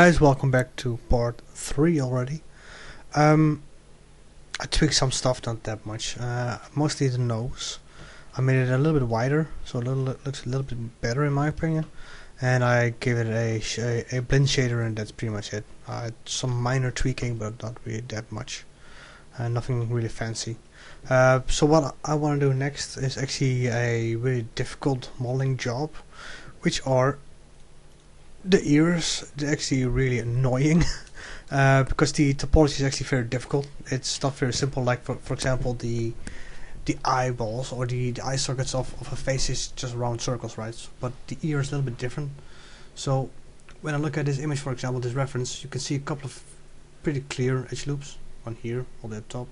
Guys, welcome back to part 3 already. I tweaked some stuff, not that much. Mostly the nose. I made it a little bit wider, so it looks a little bit better in my opinion. And I gave it a blend shader, and that's pretty much it. Some minor tweaking, but not really that much. Nothing really fancy. So what I want to do next is actually a really difficult modeling job, which are the ears. They're actually really annoying because the topology is actually very difficult. It's not very simple, like for example the eyeballs or the eye sockets of a face is just round circles, right? But the ear is a little bit different. So when I look at this image, for example, this reference, you can see a couple of pretty clear edge loops. One here, all the way up top.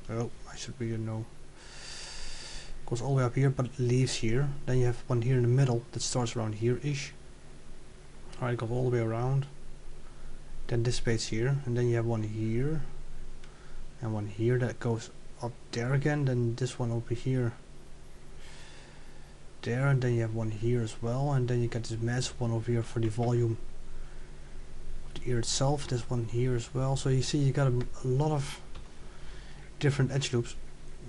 Oh, I should really know. Goes all the way up here, but it leaves here. Then you have one here in the middle that starts around here-ish. Alright, goes all the way around. Then dissipates here, and then you have one here, and one here that goes up there again. Then this one over here, there, and then you have one here as well. And then you get this massive one over here for the volume of the ear itself. This one here as well. So you see, you got a lot of different edge loops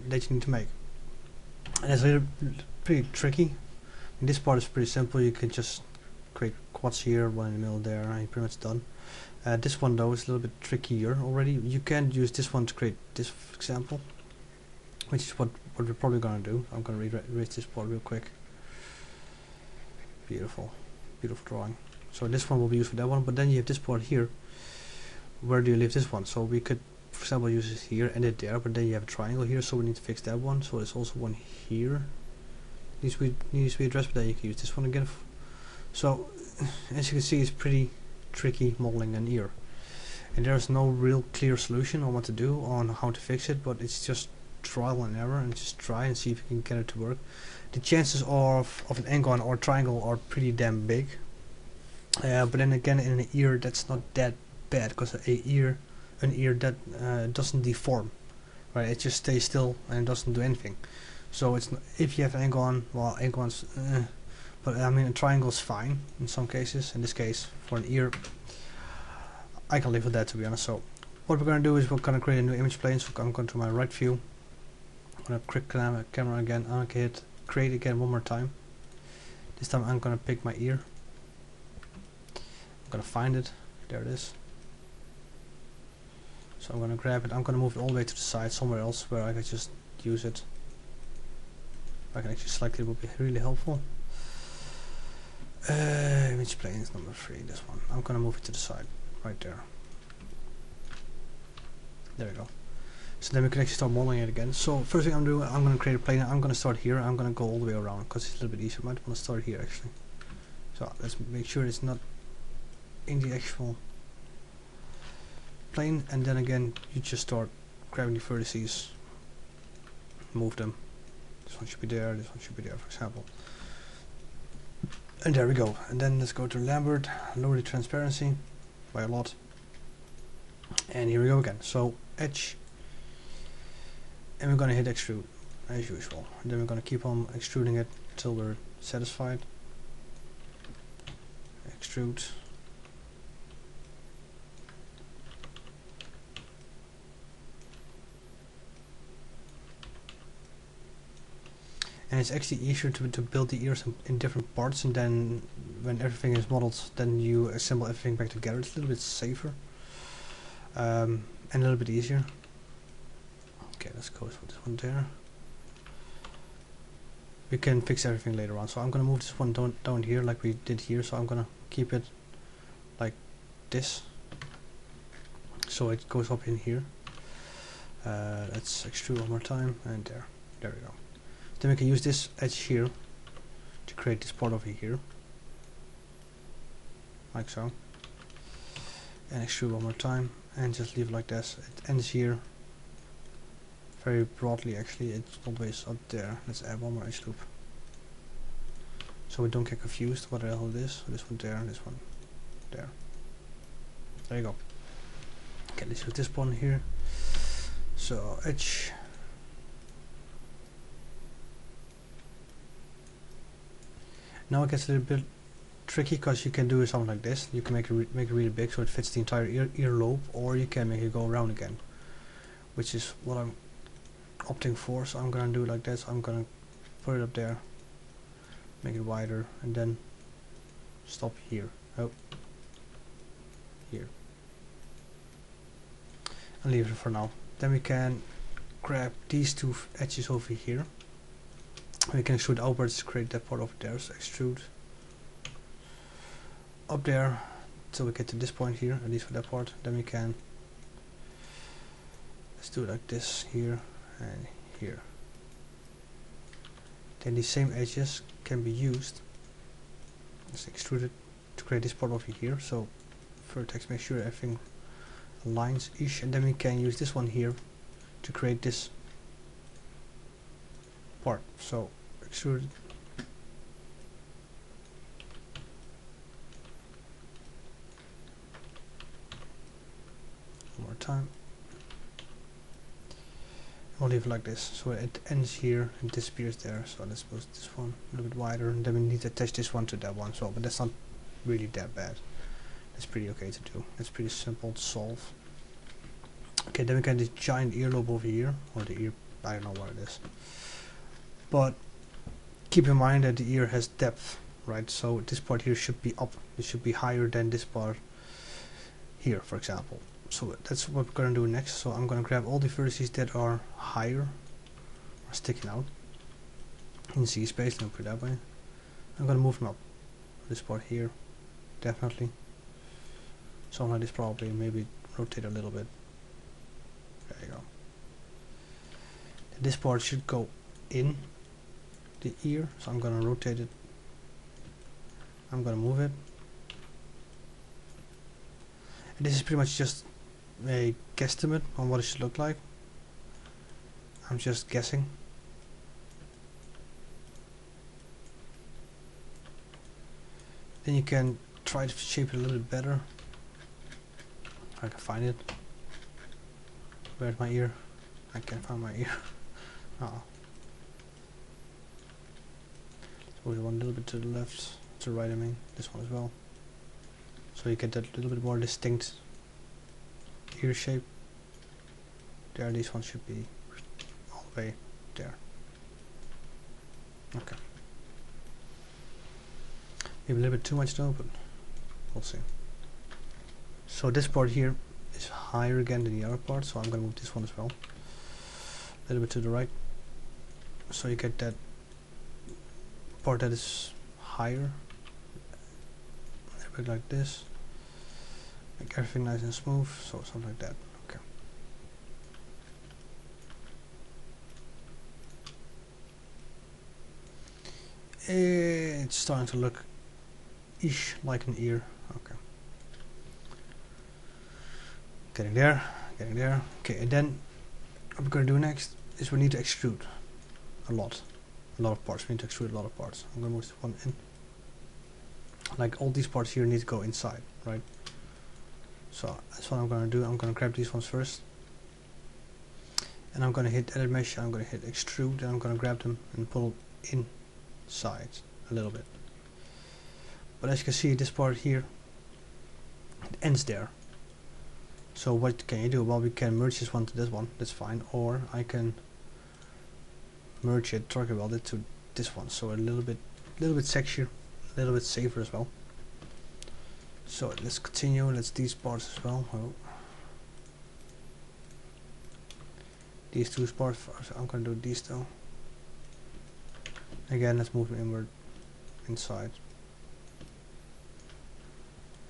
that you need to make, and it's pretty tricky. And this part is pretty simple. You can just create quads here, one in the middle there, and you're pretty much done. This one though is a little bit trickier already. You can use this one to create this, for example, which is what we're probably gonna do. I'm gonna erase this part real quick. Beautiful, beautiful drawing. So this one will be used for that one, but then you have this part here. Where do you leave this one? So we could, for example, use it here and it there, but then you have a triangle here, so we need to fix that one. So there's also one here. Needs to be addressed, but then you can use this one again. So as you can see, it's pretty tricky modeling an ear, and there's no real clear solution on what to do, on how to fix it, but it's just trial and error, and just try and see if you can get it to work. The chances of an angle or triangle are pretty damn big, but then again, in an ear that's not that bad, because an ear that doesn't deform, right? It just stays still and doesn't do anything. So it's not, if you have an angle on, well, angle on's but I mean, a triangle is fine in some cases. In this case, for an ear, I can live with that, to be honest. So what we're going to do is we're going to create a new image plane. So I'm going to my right view. I'm going to click camera again. I'm going to hit create again one more time. This time I'm going to pick my ear. I'm going to find it. There it is. So I'm going to grab it. I'm going to move it all the way to the side, somewhere else where I can just use it. If I can actually select it, would be really helpful. Image plane is number 3, this one. I'm gonna move it to the side, right there. There we go. So then we can actually start modeling it again. So first thing I'm doing, I'm gonna create a plane. I'm gonna start here. I'm gonna go all the way around because it's a little bit easier. I might want to start here actually. So let's make sure it's not in the actual plane, and then again you just start grabbing the vertices, move them. This one should be there. This one should be there, for example. And there we go. And then let's go to Lambert, lower the transparency by a lot. And here we go again. So edge, and we're going to hit extrude as usual. And then we're going to keep on extruding it till we're satisfied. Extrude. And it's actually easier to build the ears in different parts, and then when everything is modeled, then you assemble everything back together. It's a little bit safer and a little bit easier. Okay, let's go with this one there. We can fix everything later on, so I'm gonna move this one down here like we did here. So I'm gonna keep it like this, so it goes up in here. Let's extrude one more time, and there we go. Then we can use this edge here to create this part over here, like so, and extrude one more time, and just leave it like this. It ends here very broadly actually. It's always up there. Let's add one more edge loop so we don't get confused what the hell it is. So this one there, this one there. There you go. Okay, let's use this one here. So edge. Now it gets a little bit tricky because you can do something like this. You can make it really big so it fits the entire earlobe, or you can make it go around again, which is what I'm opting for. So I'm gonna do it like this. I'm gonna put it up there, make it wider, and then stop here. Oh, here, and leave it for now. Then we can grab these two edges over here. We can extrude outwards to create that part over there. So extrude up there till we get to this point here, at least for that part. Then we can, let's do it like this here and here. Then these same edges can be used, let's extrude it to create this part over here. So vertex, make sure everything aligns ish, and then we can use this one here to create this part. So extrude it. One more time. We'll leave it like this, so it ends here and disappears there. So let's put this one a little bit wider, and then we need to attach this one to that one. So, but that's not really that bad. That's pretty okay to do. It's pretty simple to solve. Okay, then we got this giant earlobe over here, or the ear, I don't know what it is. But keep in mind that the ear has depth, right? So this part here should be up. It should be higher than this part here, for example. So that's what we're gonna do next. So I'm gonna grab all the vertices that are higher, or sticking out in Z space, let me put it that way. I'm gonna move them up. This part here, definitely. Something like this probably, maybe rotate a little bit. There you go. And this part should go in the ear, so I'm gonna rotate it. I'm gonna move it. And this is pretty much just a guesstimate on what it should look like. I'm just guessing. Then you can try to shape it a little bit better. I can find it. Where's my ear? I can't find my ear. Oh. Move one a little bit to the left, to the right I mean, this one as well. So you get that little bit more distinct ear shape. There, these ones should be all the way there. Okay. Maybe a little bit too much though, but we'll see. So this part here is higher again than the other part, so I'm gonna move this one as well. A little bit to the right. So you get that part that is higher. A little bit like this. Make everything nice and smooth, so something like that. Okay. It's starting to look ish like an ear. Okay. Getting there, getting there. Okay, and then what we're gonna do next is we need to extrude a lot of parts. We need to extrude a lot of parts. I'm gonna move this one in. Like all these parts here need to go inside, right? So that's what I'm gonna do. I'm gonna grab these ones first, and I'm gonna hit edit mesh. I'm gonna hit extrude, and I'm gonna grab them and pull inside a little bit. But as you can see, this part here, it ends there. So what can you do? Well, we can merge this one to this one. That's fine. Or I can merge it, torque weld it to this one. So a little bit sexier, a little bit safer as well. So let's continue. Let's these parts as well. Oh. These two parts. I'm gonna do these though. Again, let's move them inward, inside,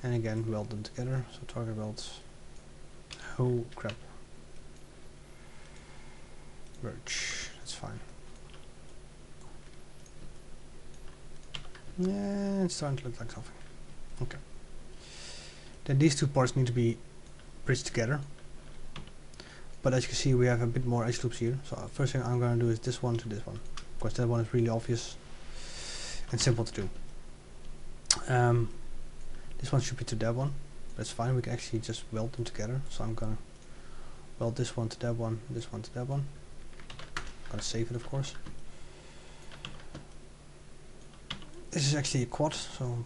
and again weld them together. So target welds. Oh crap. Merge. That's fine. Yeah, it's starting to look like something. Okay. Then these two parts need to be bridged together. But as you can see, we have a bit more edge loops here. So first thing I'm going to do is this one to this one. Of course, that one is really obvious and simple to do. This one should be to that one. That's fine. We can actually just weld them together. So I'm going to weld this one to that one, this one to that one. I'm going to save it, of course. This is actually a quad, so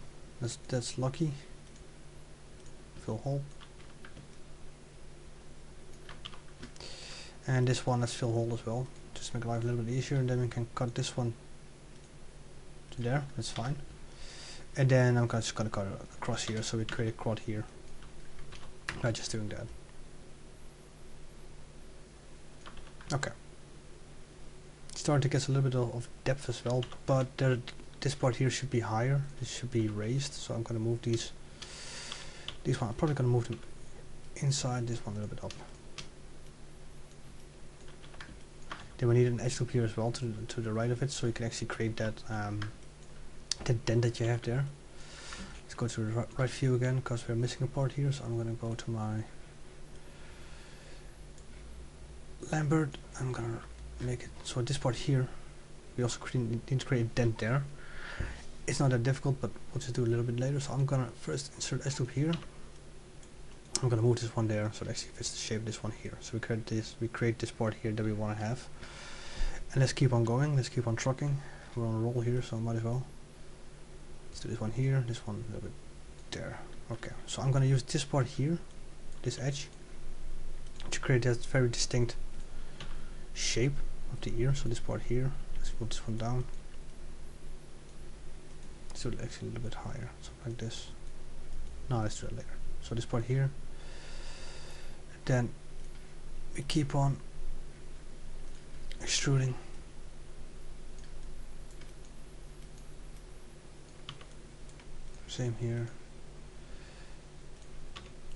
That's lucky. Fill hole. And this one, let's fill hole as well. Just make life a little bit easier, and then we can cut this one to there. That's fine. And then I'm just gonna cut it across here, so we create a quad here. By just doing that. Okay. Starting to get a little bit of depth as well, but this part here should be higher. It should be raised, so I'm gonna move these. These one, I'm probably gonna move them inside. This one a little bit up. Then we need an edge loop here as well to the right of it, so you can actually create that that dent that you have there. Let's go to the right view again, because we're missing a part here. So I'm gonna go to my Lambert. I'm gonna make it so this part here. We also need to create a dent there. It's not that difficult, but we'll just do a little bit later. So I'm gonna first insert edge loop here. I'm gonna move this one there, so it actually fits the shape of this one here. So we create this part here that we want to have. And let's keep on going, let's keep on trucking. We're on a roll here, so I might as well. Let's do this one here, this one a little bit there. Okay, so I'm gonna use this part here, this edge, to create that very distinct shape of the ear. So this part here, let's move this one down. Let's do it actually a little bit higher, something like this. No, let's do it later. So this part here. Then we keep on extruding. Same here.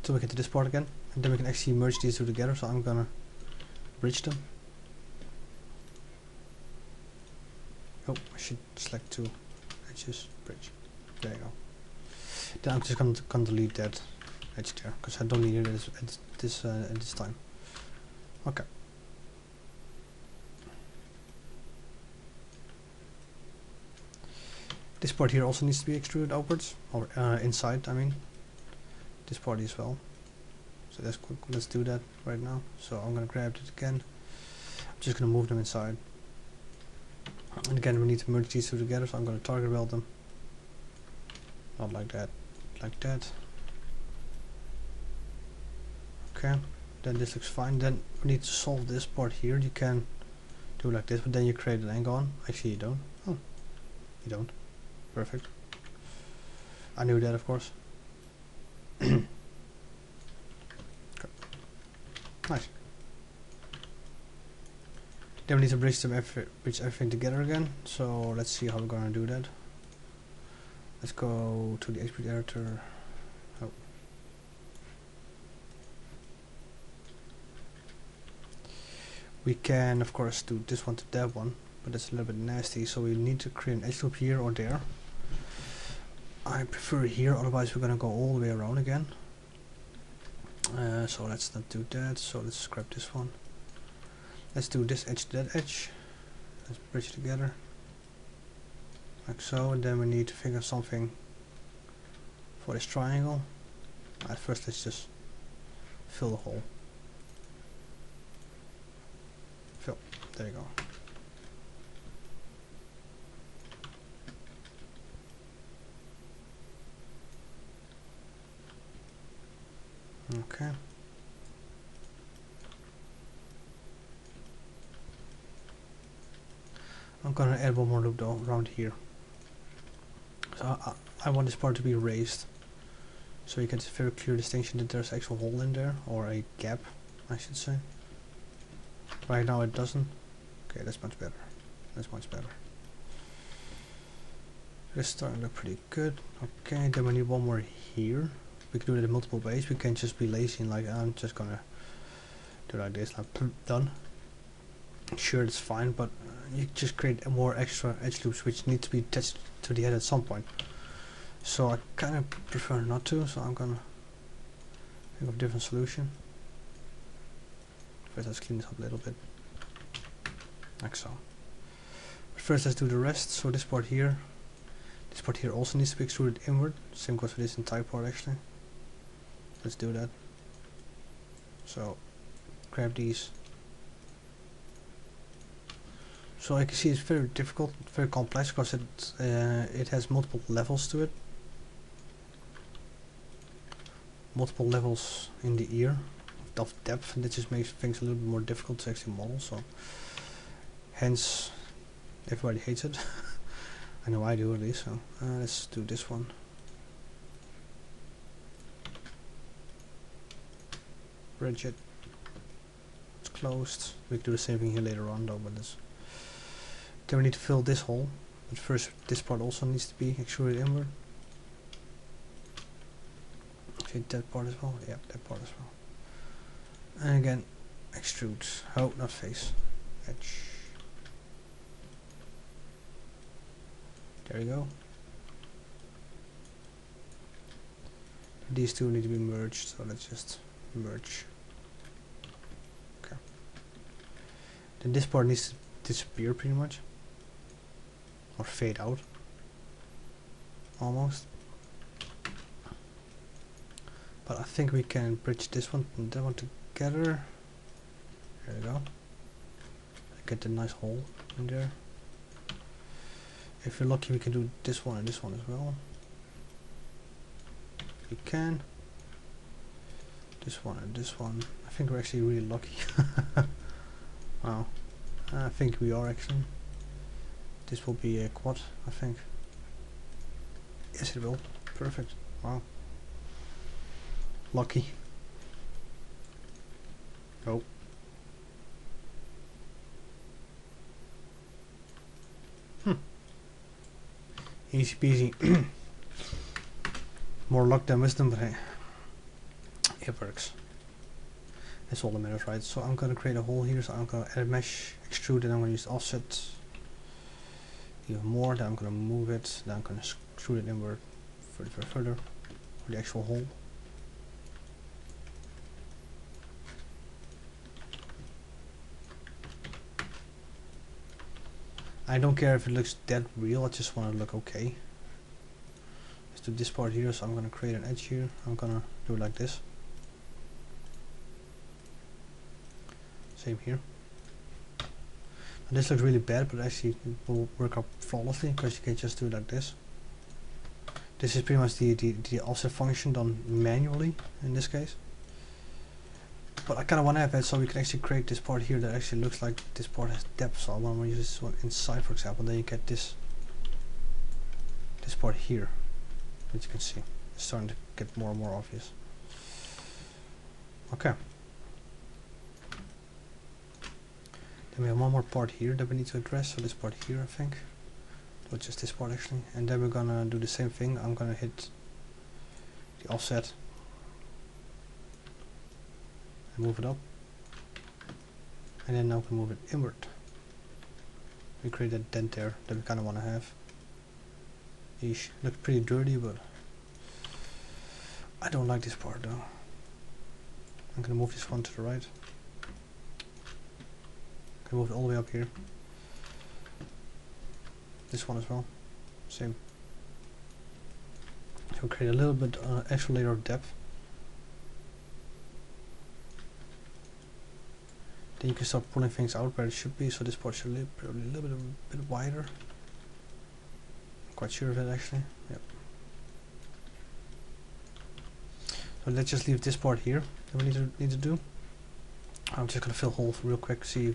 So we get to this part again, and then we can actually merge these two together. So I'm gonna bridge them. Oh, I should select two edges, bridge. There you go. Then I'm just gonna delete that edge there, because I don't need it at this time. Okay. This part here also needs to be extruded outwards, or inside, I mean. This part as well. So let's do that right now. So I'm gonna grab it again. I'm just gonna move them inside. And again, we need to merge these two together, so I'm gonna target weld them. Not like that, like that. Okay, then this looks fine. Then we need to solve this part here. You can do like this, but then you create an angle on. Actually, you don't. Oh, you don't. Perfect. I knew that, of course. Okay. Nice. Then we need to bridge everything together again. So let's see how we're gonna do that. Let's go to the XP editor. Oh. We can, of course, do this one to that one, but that's a little bit nasty. So we need to create an edge loop here or there. I prefer here, otherwise we're gonna go all the way around again. So let's not do that. So let's scrap this one. Let's do this edge to that edge. Let's bridge together. Like so, and then we need to figure something for this triangle. At first, let's just fill the hole. Fill. There you go. Okay. I'm gonna add one more loop though around here. So I want this part to be raised, so you get a very clear distinction that there's an actual hole in there, or a gap, I should say. Right now it doesn't. Okay, that's much better. That's much better. It's starting to look pretty good. Okay, then we need one more here. We can do it in multiple ways. We can just be lazy and like, I'm just gonna do like this, like done. Sure, it's fine, but you just create more extra edge loops which need to be attached to the head at some point. So I kind of prefer not to, so I'm gonna think of a different solution. First let's clean this up a little bit, like so. But first let's do the rest. So this part here also needs to be extruded inward. Same goes for this entire part actually. Let's do that. So grab these. So I can see it's very difficult, very complex, because it has multiple levels to it. multiple levels in the ear of depth, and that just makes things a little bit more difficult to actually model, so hence everybody hates it. I know I do at least, so let's do this one. Rigid. It's closed. We can do the same thing here later on though, but then we need to fill this hole. But first this part also needs to be extruded inward. Okay, that part as well. Yeah, that part as well. And again, extrude. Oh, not face. Edge. There we go. These two need to be merged, so let's just merge. Okay. Then this part needs to disappear pretty much. Or fade out. Almost. But I think we can bridge this one and that one together. There we go. Get the nice hole in there. If you're lucky, we can do this one and this one as well. We can. This one and this one. I think we're actually really lucky. Wow. I think we are actually. This will be a quad, I think. Yes, it will. Perfect. Wow. Lucky. Oh. Easy peasy. More luck than wisdom, but hey, it works. That's all that matters, right? So I'm gonna create a hole here, so I'm gonna add mesh, extrude, and I'm gonna use offset even more, then I'm gonna move it, then I'm gonna extrude it inward further for the actual hole. I don't care if it looks that real, I just want to look okay. Let's do this part here, so I'm gonna create an edge here. I'm gonna do it like this. Same here. And this looks really bad, but actually it will work out flawlessly because you can just do it like this. This is pretty much the offset function done manually in this case. But I kind of want to have it so we can actually create this part here that actually looks like this part has depth. So I want to use this one inside, for example. Then you get this part here, as you can see. It's starting to get more and more obvious. Okay. Then we have one more part here that we need to address. So this part here, I think. Or just this part actually. And then we're gonna do the same thing. I'm gonna hit the offset. Move it up, and then now we can move it inward. We create a dent there that we kind of want to have. Eesh, looks pretty dirty, but I don't like this part though. I'm gonna move this one to the right. I'm gonna move it all the way up here. This one as well, same. So we create a little bit extra layer of depth. Then you can start pulling things out where it should be, so this part should be probably a little bit wider. I'm quite sure of that actually. Yep. So let's just leave this part here that we need to do. I'm just gonna fill holes real quick, see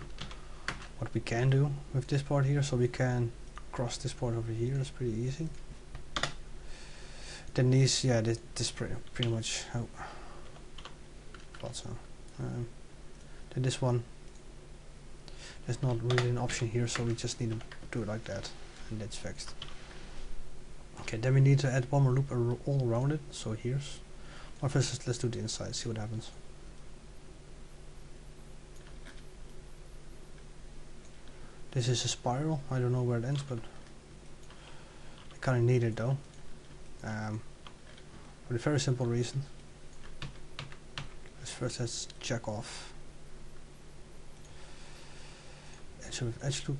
what we can do with this part here. So we can cross this part over here. That's pretty easy. Then these, yeah, this pretty much. Oh, thought so. Then this one. There's not really an option here, so we just need to do it like that, and that's fixed. Okay, then we need to add one more loop all around it. So here's. Or first, let's do the inside, see what happens. This is a spiral. I don't know where it ends, but I kind of need it though. For a very simple reason. Let's check off. Edge loop,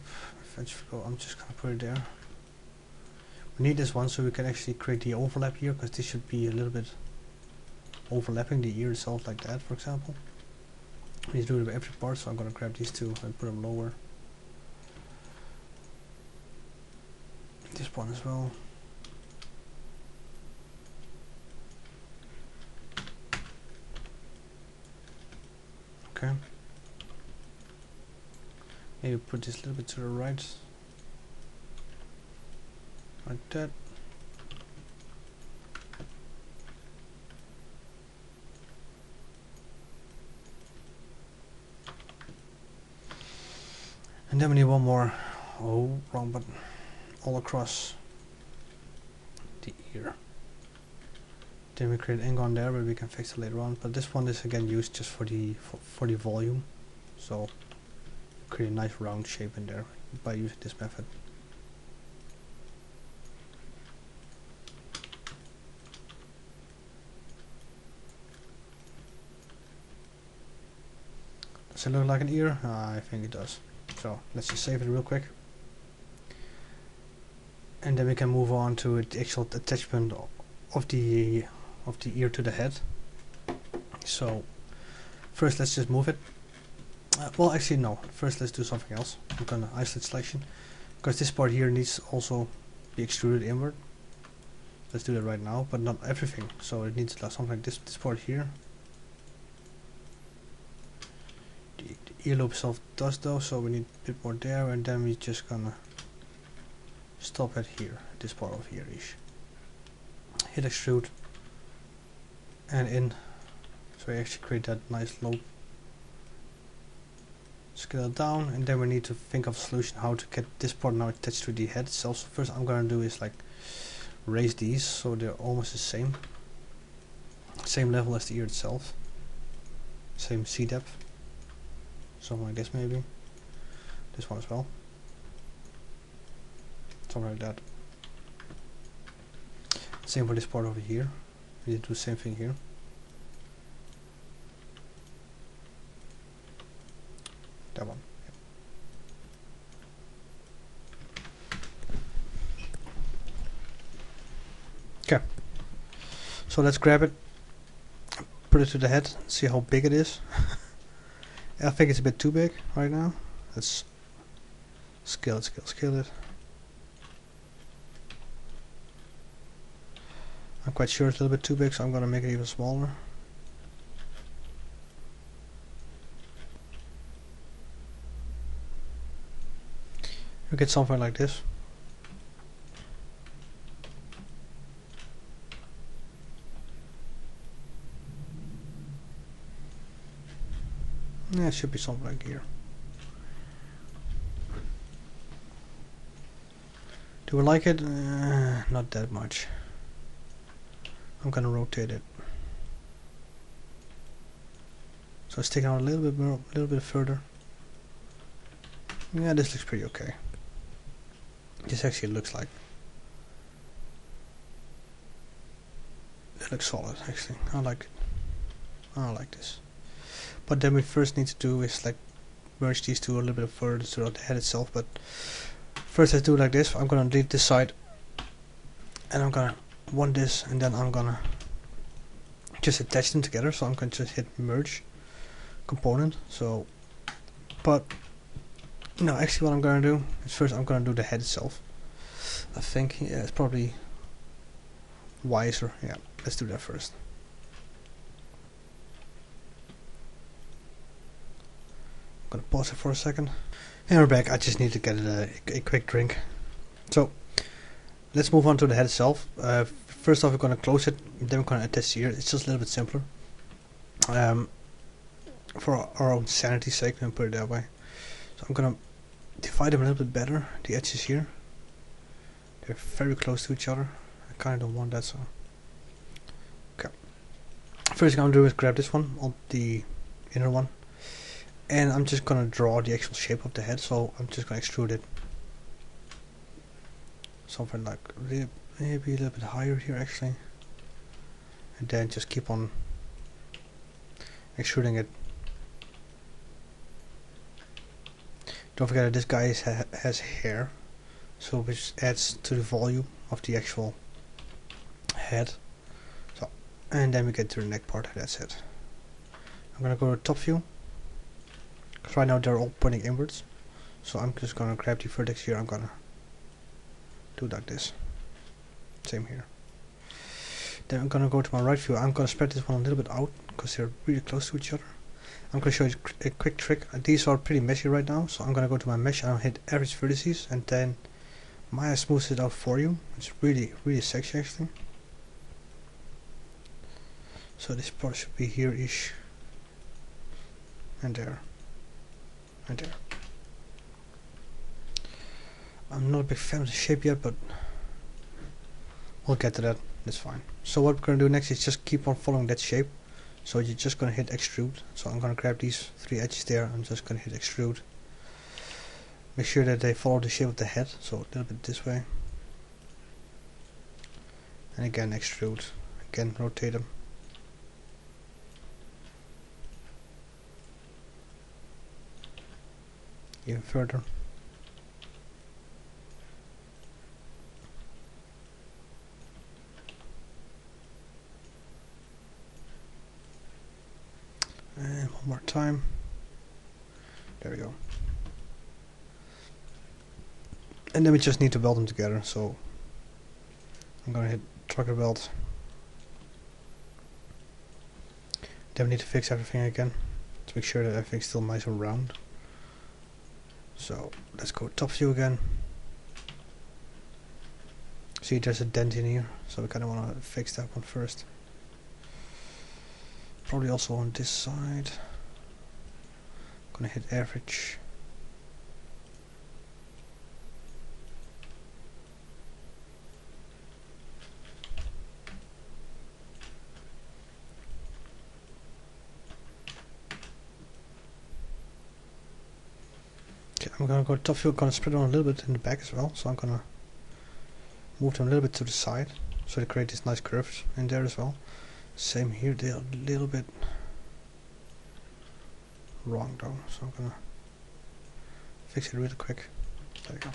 I'm just gonna put it there. We need this one so we can actually create the overlap here, because this should be a little bit overlapping the ear itself like that, for example. We need to do it with every part, so I'm gonna grab these two and put them lower. This one as well. Okay. Maybe put this a little bit to the right. Like that. And then we need one more. Oh, wrong button. All across the ear. Then we create an angle on there, but we can fix it later on. But this one is again used just for the volume. So create a nice round shape in there by using this method. Does it look like an ear? I think it does. So let's just save it real quick. And then we can move on to the actual attachment of the ear to the head. So first let's just move it. Well, actually no. First let's do something else. I'm gonna isolate selection because this part here needs also be extruded inward. Let's do that right now, but not everything. So it needs something like this part here. The earlobe itself does though, so we need a bit more there, and then we're just gonna stop it here, this part over here ish. Hit extrude and in, so we actually create that nice lobe. Scale it down, and then we need to think of a solution how to get this part now attached to the head itself. So first I'm gonna do is like raise these so they're almost the same level as the ear itself, same C depth. Something like this maybe. This one as well. Something like that. Same for this part over here. We need to do the same thing here. That one. Okay. So let's grab it, put it to the head, see how big it is. I think it's a bit too big right now. Let's scale it, scale it. I'm quite sure it's a little bit too big, so I'm gonna make it even smaller. You get something like this. Yeah, it should be something like here. Do we like it? Not that much. I'm gonna rotate it. So it's taking out a little bit more, a little bit further. Yeah, this looks pretty okay. This actually looks like it looks solid actually. I like it. I like this. But then we first need to do is like merge these two a little bit further throughout the head itself. But first let's do it like this. I'm gonna delete this side and I'm gonna want this, and then I'm gonna just attach them together. So I'm gonna just hit merge component. So but no, actually what I'm gonna do is first I'm gonna do the head itself. I think yeah, it's probably wiser. Yeah, let's do that first. I'm gonna pause it for a second. And we're back. I just need to get a quick drink. So let's move on to the head itself. First off, we're gonna close it, then we're gonna attach here. It's just a little bit simpler. For our own sanity's sake, I'm put it that way. So I'm gonna divide them a little bit better. The edges here, they're very close to each other. I kind of don't want that, so okay. First thing I'm gonna do is grab this one, on the inner one, and I'm just gonna draw the actual shape of the head. So I'm just gonna extrude it something like maybe a little bit higher here actually, and then just keep on extruding it. Don't forget that this guy has hair, so which adds to the volume of the actual head. So, and then we get to the neck part. That's it. I'm gonna go to top view, because right now they're all pointing inwards. So I'm just gonna grab the vertex here. I'm gonna do like this. Same here. Then I'm gonna go to my right view. I'm gonna spread this one a little bit out because they're really close to each other. I'm going to show you a quick trick. These are pretty messy right now, so I'm going to go to my mesh and I'll hit average vertices, and then Maya smooths it out for you. It's really sexy actually. So this part should be here-ish, and there, and there. I'm not a big fan of the shape yet, but we'll get to that. That's fine. So what we're going to do next is just keep on following that shape. So you're just going to hit extrude. So I'm going to grab these 3 edges there. I'm just going to hit extrude. Make sure that they follow the shape of the head. So a little bit this way. And again extrude. Again rotate them. Even further. And one more time. There we go. And then we just need to weld them together. So I'm going to hit trigger weld. Then we need to fix everything again to make sure that everything's still nice and round. So let's go top view again. See, there's a dent in here, so we kind of want to fix that one first. Probably also on this side. Gonna hit average. Okay, I'm gonna go top view, gonna spread on a little bit in the back as well, so I'm gonna move them a little bit to the side so they create these nice curves in there as well. Same here, they're a little bit wrong though, so I'm gonna fix it really quick. There you go.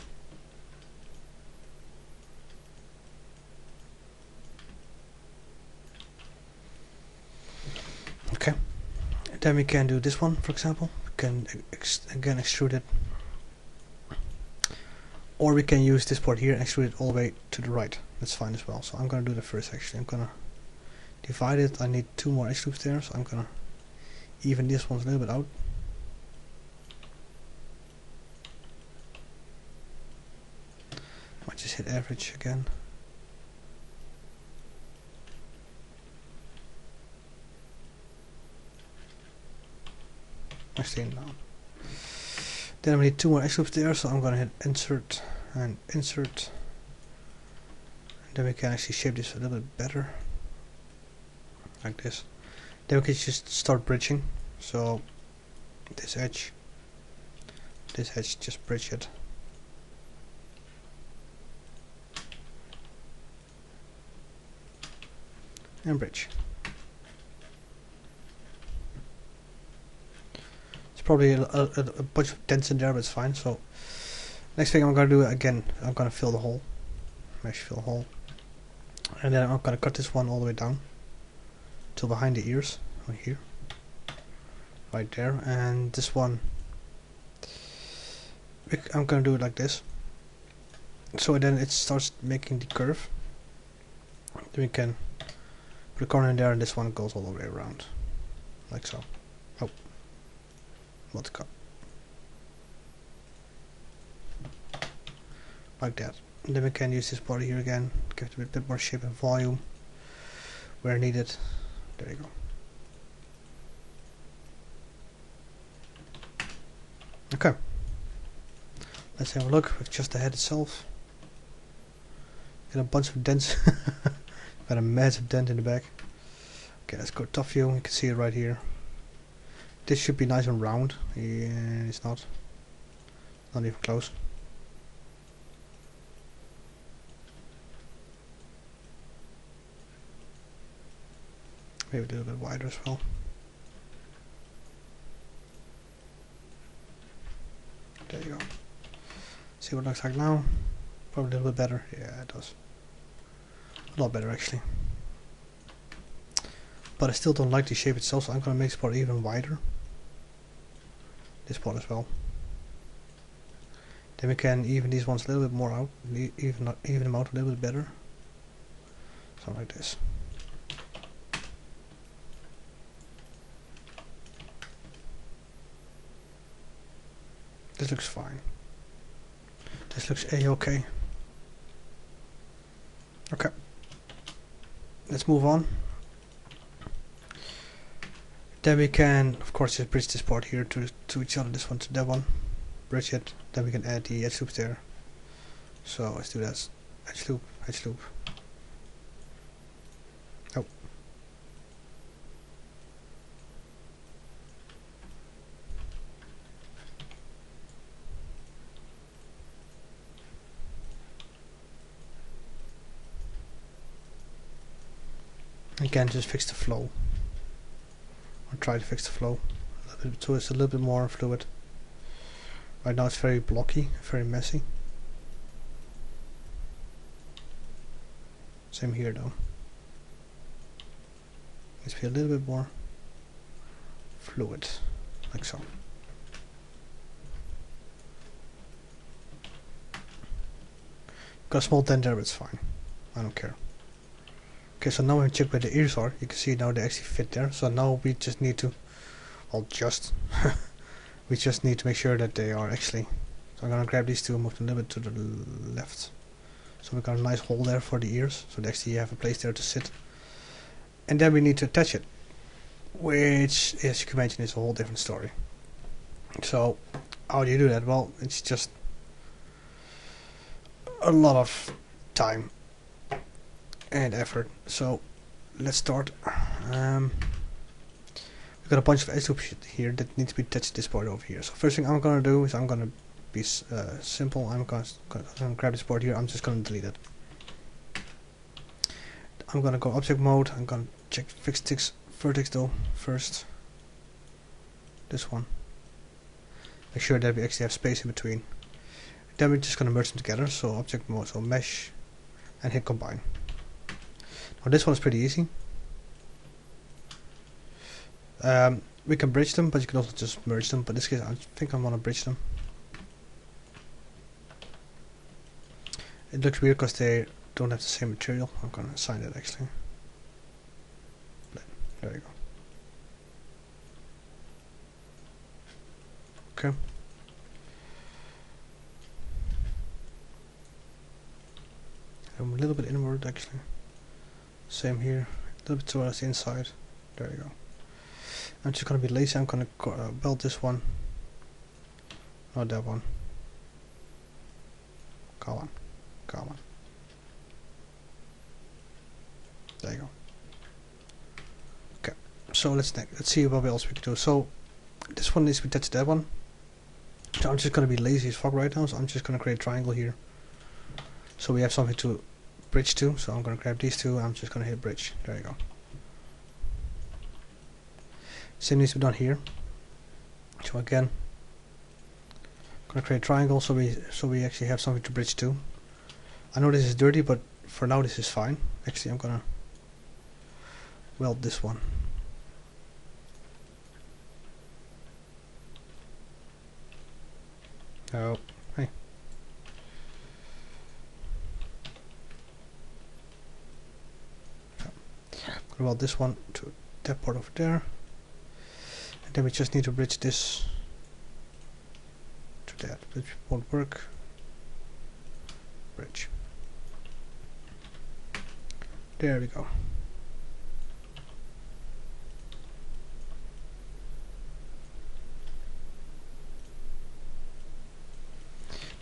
Okay, and then we can do this one, for example. We can again extrude it, or we can use this part here and extrude it all the way to the right. That's fine as well. So I'm gonna do that first. Actually, I'm gonna divide it. I need 2 more extrudes there, so I'm gonna even this one a little bit out. Might just hit average again. Actually, no. Then we need 2 more extrudes there, so I'm gonna hit insert and insert. And then we can actually shape this a little bit better. Like this. Then we can just start bridging. So this edge, just bridge it. And bridge. It's probably a bunch of dents in there, but it's fine. So next thing I'm gonna do again, I'm gonna fill the hole. Mesh fill hole. And then I'm gonna cut this one all the way down till behind the ears, right here, right there. And this one, I'm gonna do it like this, so then it starts making the curve. Then we can put a corner in there, and this one goes all the way around, like so. Oh, let's cut like that. And then we can use this body here again, give it a bit more shape and volume where needed. There you go. Okay, let's have a look with just the head itself. Got a bunch of dents. Got a massive dent in the back. Okay, let's go top view. You can see it right here. This should be nice and round. Yeah, it's not. Not even close. Maybe a little bit wider as well. There you go. See what it looks like now. Probably a little bit better. Yeah, it does. A lot better actually. But I still don't like the shape itself, so I'm gonna make this part even wider. This part as well. Then we can even these ones a little bit more out, even them out a little bit better. Something like this. This looks fine. This looks a-okay. Okay. Let's move on. Then we can, of course, just bridge this part here to each other. This one to that one. Bridge it. Then we can add the edge loops there. So let's do that. Edge loop, edge loop. Oh. Again, just fix the flow. Or try to fix the flow a little bit, so it's a little bit more fluid. Right now it's very blocky, very messy. Same here though. Needs to be a little bit more fluid, like so. Got a small dent there, but it's fine. I don't care. Okay, so now we check where the ears are. You can see now they actually fit there. So now we just need to, well, we just need to make sure that they are actually. So I'm gonna grab these two and move them a little bit to the left. So we got a nice hole there for the ears. So they actually have a place there to sit. And then we need to attach it, which, as you can imagine, is a whole different story. So how do you do that? Well, it's just a lot of time and effort. So let's start. We've got a bunch of edge loops here that need to be attached to this part over here. So first thing I'm gonna do is I'm gonna be simple. I'm gonna grab this part here. I'm just gonna delete it. I'm gonna go object mode. I'm gonna check fixed vertex though first. This one. Make sure that we actually have space in between. Then we're just gonna merge them together. So object mode, so mesh, and hit combine. Now this one is pretty easy. We can bridge them, but you can also just merge them. But in this case, I think I want to bridge them. It looks weird because they don't have the same material. I'm gonna assign it actually. There you go. Okay. I'm a little bit inward actually. Same here. A little bit towards the inside. There you go. I'm just gonna be lazy. I'm gonna weld this one. Not that one. Come on. Come on. There you go. Okay. So let's see what else we can do. So this one needs to be attached to that one. So I'm just gonna be lazy as fuck right now. So I'm just gonna create a triangle here. So we have something to bridge to. So I'm gonna grab these two. I'm just gonna hit bridge. There you go. Same needs to be done here. So again, I'm gonna create a triangle so we actually have something to bridge to. I know this is dirty, but for now this is fine. Actually, I'm gonna weld this one. Oh, hey. I'm gonna weld this one to that part over there. And then we just need to bridge this to that, which won't work. Bridge. There we go.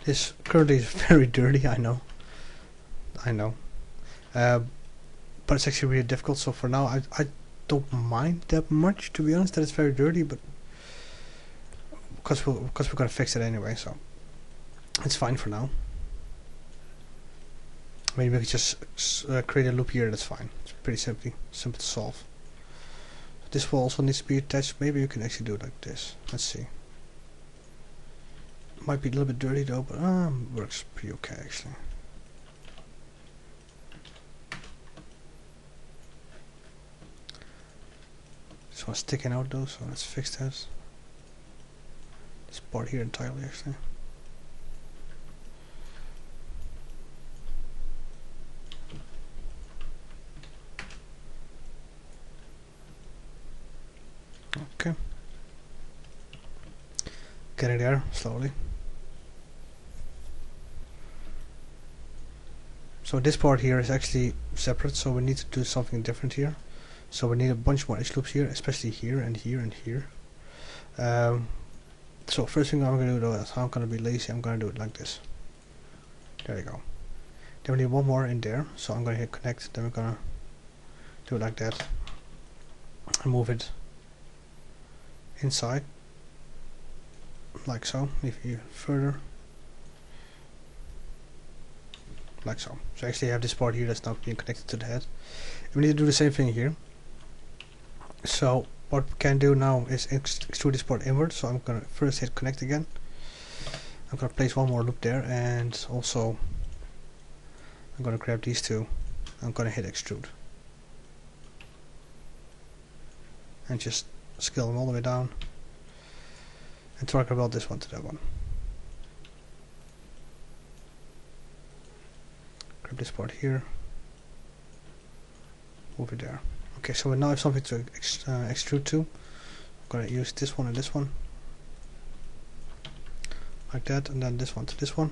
This currently is very dirty, I know. But it's actually really difficult, so for now I don't mind that much, to be honest, that it's very dirty, but because we're gonna fix it anyway, so it's fine for now. Maybe we could just create a loop here. That's fine. It's pretty simple to solve. This will also needs to be attached. Maybe you can actually do it like this. Let's see. Might be a little bit dirty though, but works pretty okay actually. This one's sticking out though, so let's fix that. This part here entirely actually. Okay. Getting there slowly. So this part here is actually separate, so we need to do something different here. So we need a bunch more edge loops here, especially here and here and here. So first thing I'm going to do though is I'm going to be lazy, I'm going to do it like this. There you go. Then we need one more in there, so I'm going to hit connect, then we're going to do it like that. And move it inside, like so, if you further. Like so. So actually I have this part here that's not being connected to the head. And we need to do the same thing here. So what we can do now is extrude this part inward. So I'm gonna first hit connect again. I'm gonna place one more loop there, and also I'm gonna grab these two. I'm gonna hit extrude. And just scale them all the way down. And talk about this one to that one. Grab this part here, move it there. Okay, so we now have something to extrude to. I'm gonna use this one and this one, like that, and then this one to this one.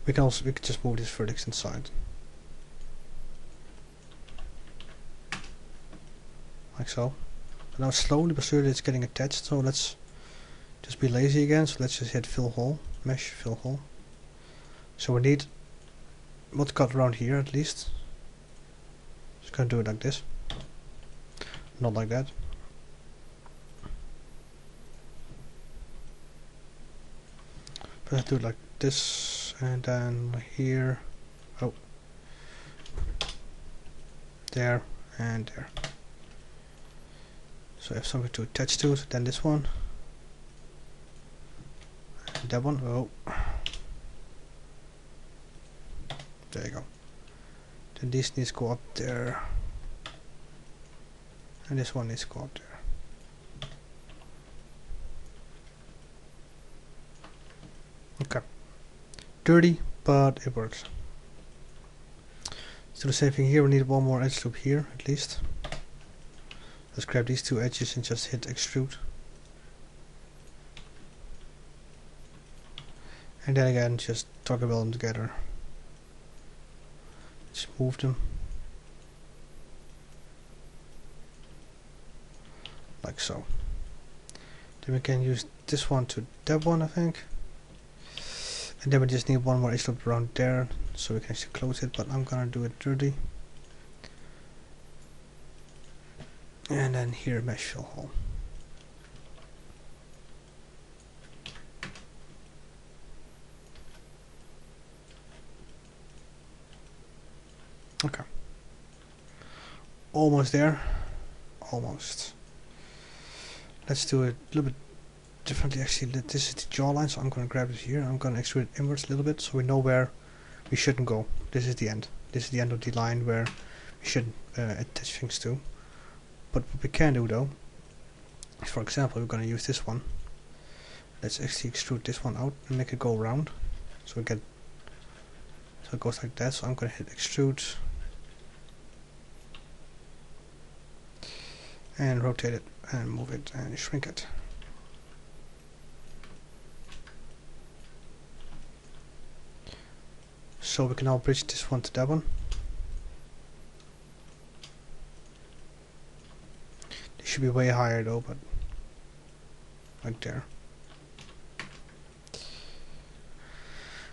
We can just move this vertex inside, like so. But now slowly but surely it's getting attached. So let's just be lazy again. So let's just hit fill hole, mesh fill hole. So we need what cut around here at least. Just gonna do it like this, not like that. But let's do it like this, and then here, oh, there and there. So I have something to attach to, so then this one, and that one, oh. There you go. Then this needs to go up there. And this one needs to go up there. Okay. Dirty, but it works. Let's do the same thing here. We need one more edge loop here, at least. Let's grab these two edges and just hit extrude. And then again, just toggle them together. Just move them like so. Then we can use this one to that one, I think. And then we just need one more edge loop around there, so we can actually close it, but I'm gonna do it dirty. And then here, mesh fill hole. Okay. Almost there. Almost. Let's do it a little bit differently actually. This is the jawline, so I'm going to grab it here. I'm going to extrude it inwards a little bit so we know where we shouldn't go. This is the end. This is the end of the line where we shouldn't attach things to. But what we can do though, is for example, we're going to use this one. Let's actually extrude this one out and make it go around. So we get, so it goes like that. So I'm going to hit extrude. And rotate it and move it and shrink it. So we can now bridge this one to that one. They should be way higher though, but like there.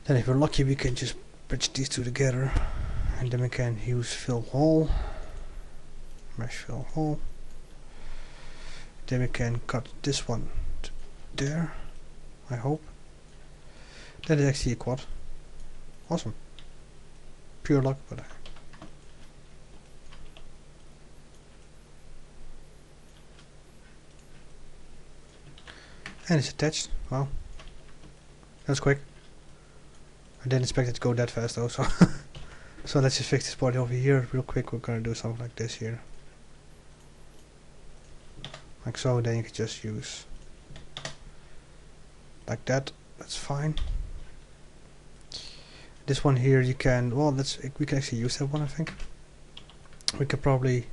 Then if we're lucky we can just bridge these two together, and then we can use fill hole, mesh fill hole. Then we can cut this one to there, I hope. That is actually a quad. Awesome. Pure luck, but and it's attached. Wow. That's quick. I didn't expect it to go that fast though, so so let's just fix this part over here real quick. We're gonna do something like this here. Like so, then you can just use like that. That's fine. This one here you can, well, we can actually use that one, I think. We could probably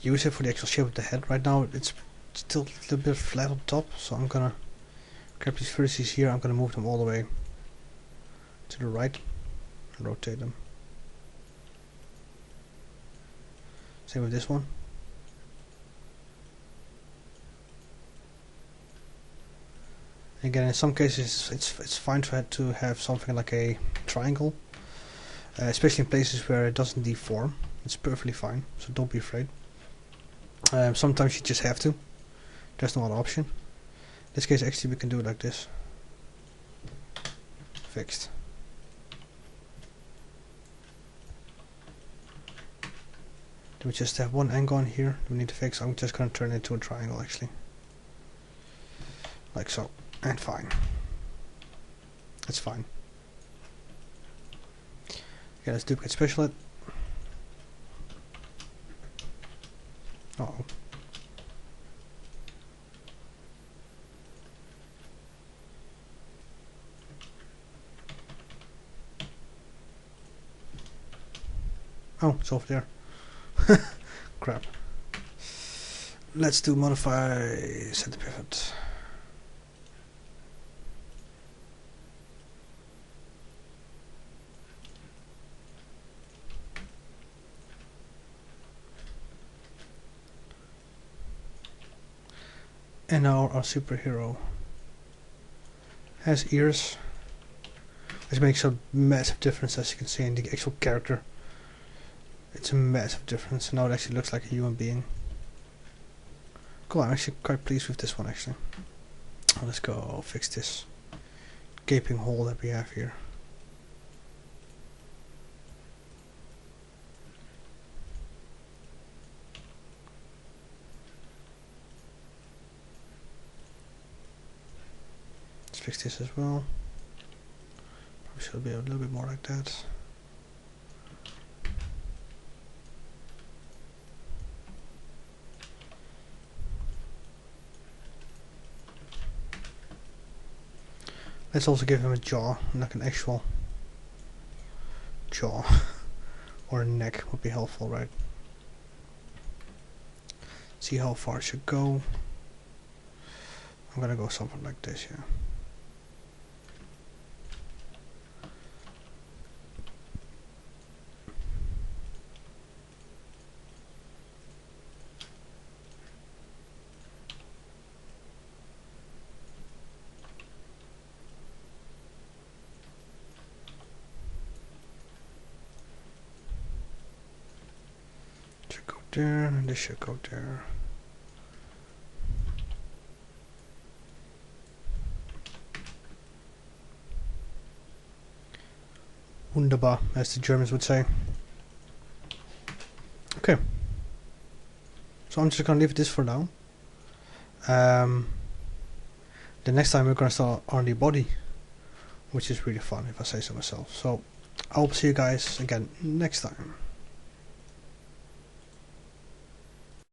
use it for the actual shape of the head. Right now it's still a little bit flat on top, so I'm gonna grab these vertices here. I'm gonna move them all the way to the right and rotate them. Same with this one. Again, in some cases it's fine to have something like a triangle, especially in places where it doesn't deform. It's perfectly fine, so don't be afraid. Sometimes you just have to. There's no other option. In this case, actually, we can do it like this. Fixed. Then we just have one angle on here we need to fix. I'm just going to turn it into a triangle, actually. Like so. And fine. That's fine. Okay, let's duplicate special it. Uh-oh. Oh, it's over there. Crap. Let's do modify center pivot. And now our superhero has ears, which makes a massive difference, as you can see in the actual character. It's a massive difference. Now it actually looks like a human being. Cool, I'm actually quite pleased with this one, actually. Let's go fix this gaping hole that we have here. Let's fix this as well. Probably should be a little bit more like that. Let's also give him a jaw, like an actual jaw. Or a neck would be helpful, right? See how far it should go. I'm gonna go something like this, yeah. There, and this should go there. Wunderbar, as the Germans would say. Okay. So I'm just gonna leave this for now. The next time we're gonna start on the body, which is really fun if I say so myself. So I'll see you guys again next time.